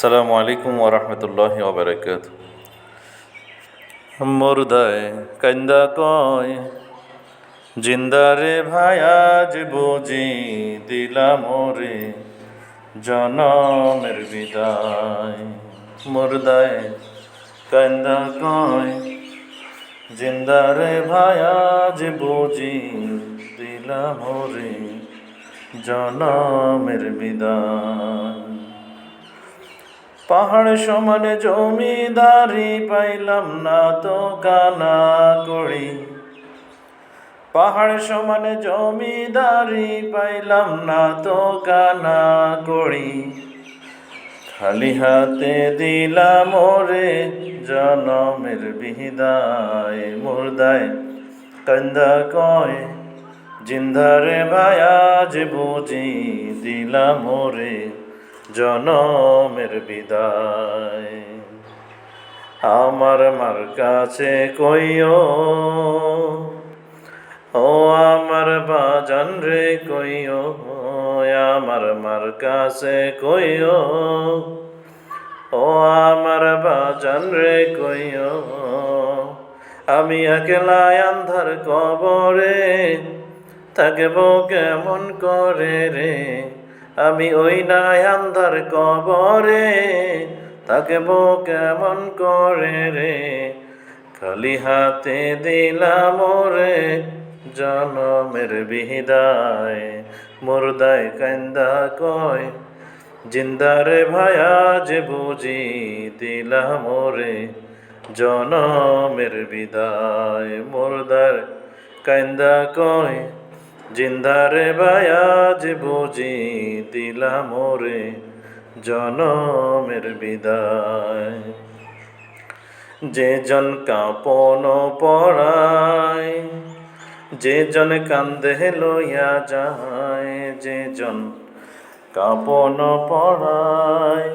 আসসালামু আলাইকুম ওরহমতুল্লাহি ওবরাকাত। মুর্দায় কান্দা কয় জিন্দারে ভায়াজ বুঝি দিলাম রে জনমের বিদায়। মুর্দায় কান্দা কয় জিন্দারে ভায়াজ বুঝি দিলাম রে জনমের বিদায়। পাহাড় সমানে জমিদারি পাইলাম না তো কানা করি। পাহাড় সমানে জমিদারি পাইলাম না তো কানা করি। খালি হাতে দিলাম ওরে জনমের বিদায়। মুর্দায় কান্দা কয় জিন্দারে ভায়াজ বুঝি দিলাম ওরে জনমের বিদায়। আমার মার কাছে কইও ও আমার বাজান রে কইও, আমার মার কাছে কইও ও আমার বাজান রে কইও। আমি একলা আন্ধার কবরে থাকব কেমন করে রে। আমি ওই নাই আন্ধার কবরে থাকব কেমন করে রে। খালি হাতে দিলাম ওরে জনমের বিদায়। মুর্দায় কান্দা কয় জিন্দারে ভায়াজ বুঝি দিলাম ওরে জনমের বিদায়। মুর্দার কান্দা কয় জিন্দারে ভায়াজ বুঝি দিলাম ওরে জনমের বিদায়। যে জন কাঁপন পড়ায়, যে জন কান্দে লইয়া যায়, যে জন কাঁপন পড়ায়,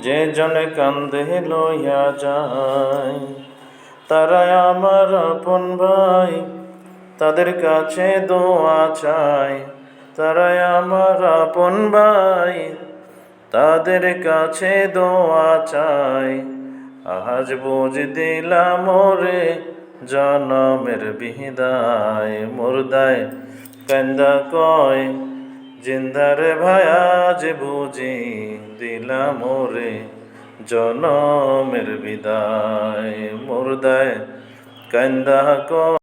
যে জন কান্দে লইয়া যায়, তারা আমার আপন ভাই, তাদের কাছে দোয়া চাই। তারা আমার আপন ভাই, তাদের কাছে দোয়া চাই। আজ বুঝ দিলাম ওরে জনমের বিদায়। মুর্দায় কান্দা কয় জিন্দারে ভায়াজ বুঝি দিলাম ওরে জনমের বিদায়। মুর্দায় কান্দা কয়